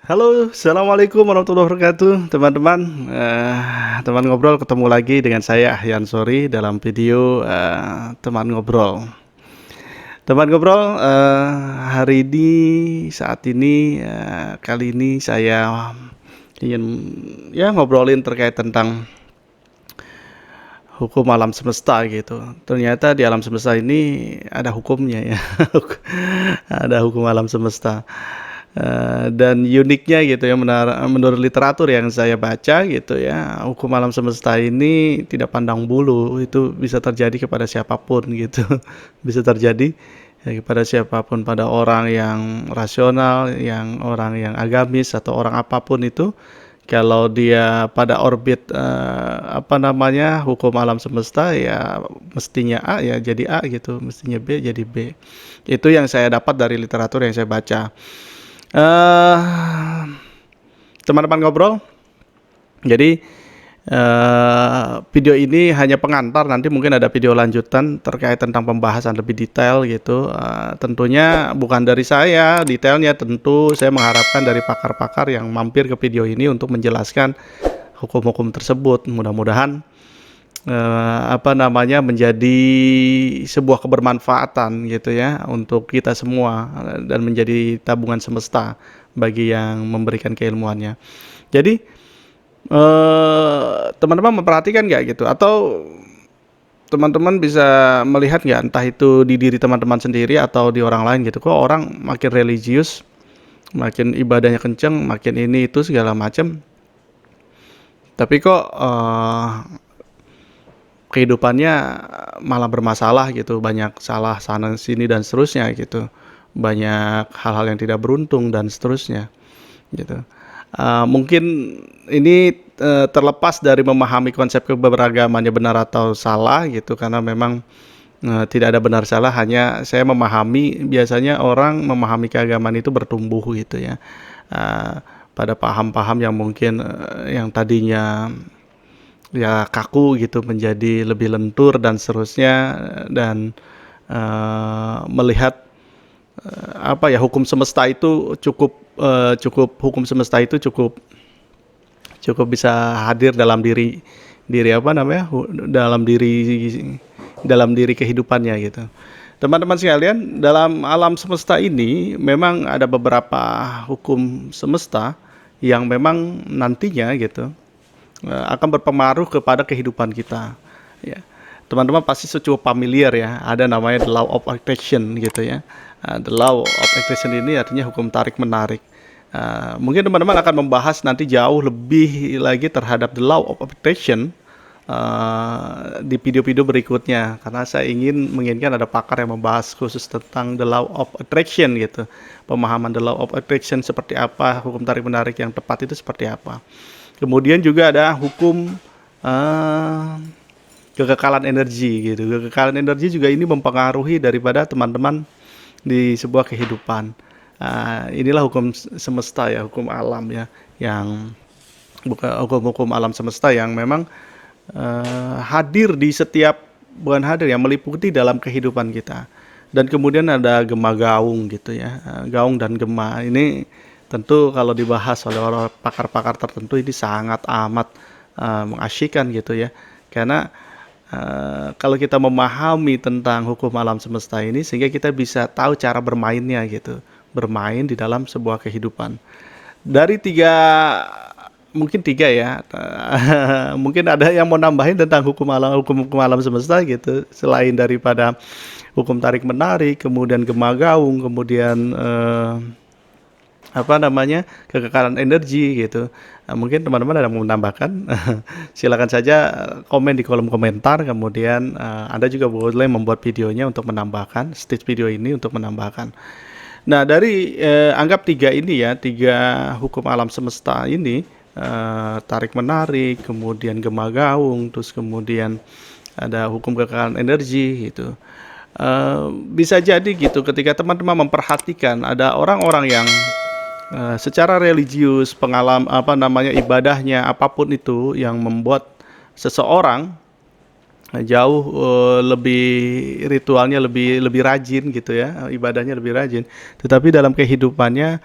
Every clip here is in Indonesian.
Halo, assalamualaikum warahmatullahi wabarakatuh, teman-teman. Teman ngobrol ketemu lagi dengan saya Ahyan Sori dalam video teman ngobrol. Teman ngobrol, hari ini saat ini kali ini saya ingin ya ngobrolin terkait tentang hukum alam semesta gitu. Ternyata di alam semesta ini ada hukumnya ya, ada hukum alam semesta. Dan uniknya gitu ya menurut literatur yang saya baca gitu ya, hukum alam semesta ini tidak pandang bulu, itu bisa terjadi kepada siapapun gitu. Bisa terjadi ya, kepada siapapun, pada orang yang rasional, yang orang yang agamis atau orang apapun itu. Kalau dia pada orbit hukum alam semesta ya mestinya A ya jadi A gitu, mestinya B jadi B. Itu yang saya dapat dari literatur yang saya baca. Eh, Teman-teman ngobrol. Jadi video ini hanya pengantar. Nanti mungkin ada video lanjutan terkait tentang pembahasan lebih detail gitu. Tentunya bukan dari saya detailnya. Tentu saya mengharapkan dari pakar-pakar yang mampir ke video ini untuk menjelaskan hukum-hukum tersebut. Mudah-mudahan menjadi sebuah kebermanfaatan gitu ya untuk kita semua dan menjadi tabungan semesta bagi yang memberikan keilmuannya. Jadi teman-teman memperhatikan nggak gitu, atau teman-teman bisa melihat nggak, entah itu di diri teman-teman sendiri atau di orang lain gitu, kok orang makin religius, makin ibadahnya kenceng, makin ini itu segala macam, tapi kok kehidupannya malah bermasalah gitu, banyak salah sana sini dan seterusnya gitu, banyak hal-hal yang tidak beruntung dan seterusnya gitu. Mungkin ini terlepas dari memahami konsep keberagamannya benar atau salah gitu, karena memang tidak ada benar salah, hanya saya memahami biasanya orang memahami keagamaan itu bertumbuh gitu ya, uh, pada paham-paham yang mungkin yang tadinya ya kaku gitu menjadi lebih lentur dan seterusnya, dan melihat hukum semesta itu cukup cukup bisa hadir dalam diri diri apa namanya dalam diri kehidupannya gitu. Teman-teman sekalian, dalam alam semesta ini memang ada beberapa hukum semesta yang memang nantinya gitu akan berpengaruh kepada kehidupan kita. Ya, teman-teman pasti cukup familiar ya, ada namanya the law of attraction gitu ya. The law of attraction ini artinya hukum tarik menarik. Mungkin teman-teman akan membahas nanti jauh lebih lagi terhadap the law of attraction di video-video berikutnya, karena saya menginginkan ada pakar yang membahas khusus tentang the law of attraction gitu, pemahaman the law of attraction seperti apa, hukum tarik menarik yang tepat itu seperti apa. Kemudian juga ada hukum uh, kekekalan energi gitu. Kekekalan energi juga ini mempengaruhi daripada teman-teman di sebuah kehidupan. Inilah hukum semesta ya, hukum alam ya, yang bukan hukum-hukum alam semesta yang memang hadir di setiap, bukan hadir ya, meliputi dalam kehidupan kita. Dan kemudian ada gema gaung gitu ya, gaung dan gema ini tentu kalau dibahas oleh orang pakar-pakar tertentu ini sangat amat mengasyikkan gitu ya, karena kalau kita memahami tentang hukum alam semesta ini sehingga kita bisa tahu cara bermainnya gitu, bermain di dalam sebuah kehidupan. Dari mungkin tiga ya, mungkin ada yang mau nambahin tentang hukum alam semesta gitu, selain daripada hukum tarik menarik, kemudian gema gaung, kemudian kekekalan energi gitu. Mungkin teman-teman ada yang mau menambahkan. Silakan saja komen di kolom komentar, kemudian Anda juga boleh membuat videonya untuk menambahkan, stage video ini untuk menambahkan. Nah, dari anggap tiga ini ya, tiga hukum alam semesta ini, tarik menarik, kemudian gema gaung, terus kemudian ada hukum kekekalan energi gitu. Bisa jadi gitu, ketika teman-teman memperhatikan ada orang-orang yang secara religius, ibadahnya apapun itu yang membuat seseorang jauh lebih ritualnya lebih lebih rajin gitu ya, ibadahnya lebih rajin. Tetapi dalam kehidupannya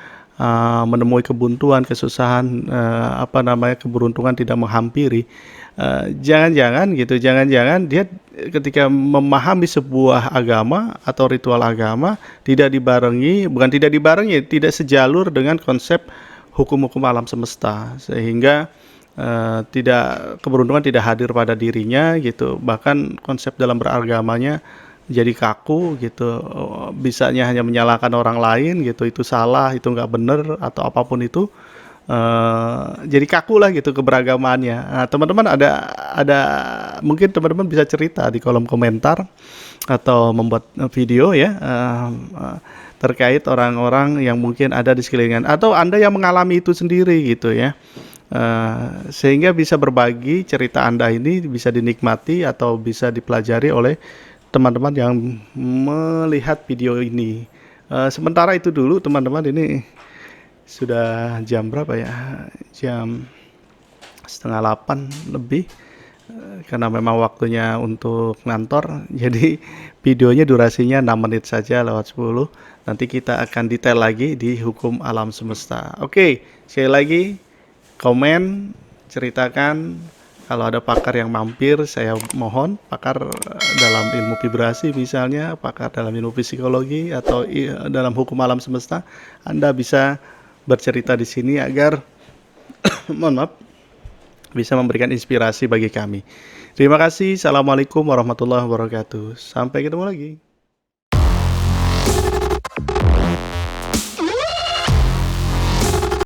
menemui kebuntuan, kesusahan, apa namanya, keberuntungan tidak menghampiri, jangan-jangan gitu, jangan-jangan dia ketika memahami sebuah agama atau ritual agama tidak dibarengi, bukan tidak dibarengi, tidak sejalur dengan konsep hukum-hukum alam semesta, sehingga tidak, keberuntungan tidak hadir pada dirinya gitu, bahkan konsep dalam beragamanya jadi kaku gitu, bisanya hanya menyalahkan orang lain gitu, itu salah, itu nggak bener atau apapun itu, jadi kaku lah gitu keberagamaannya. Nah, teman-teman ada mungkin teman-teman bisa cerita di kolom komentar atau membuat video ya, terkait orang-orang yang mungkin ada di sekelilingan atau Anda yang mengalami itu sendiri gitu ya. Sehingga bisa berbagi cerita Anda ini bisa dinikmati atau bisa dipelajari oleh teman-teman yang melihat video ini. Sementara itu dulu teman-teman, ini sudah jam berapa ya? Jam setengah 8 lebih, karena memang waktunya untuk ngantor. Jadi videonya durasinya 6 menit saja lewat 10. Nanti kita akan detail lagi di hukum alam semesta. Oke, sekali lagi komen, ceritakan kalau ada pakar yang mampir, saya mohon pakar dalam ilmu vibrasi misalnya, pakar dalam ilmu psikologi atau dalam hukum alam semesta, Anda bisa bercerita di sini agar mohon maaf, bisa memberikan inspirasi bagi kami. Terima kasih. Assalamualaikum warahmatullahi wabarakatuh. Sampai ketemu lagi.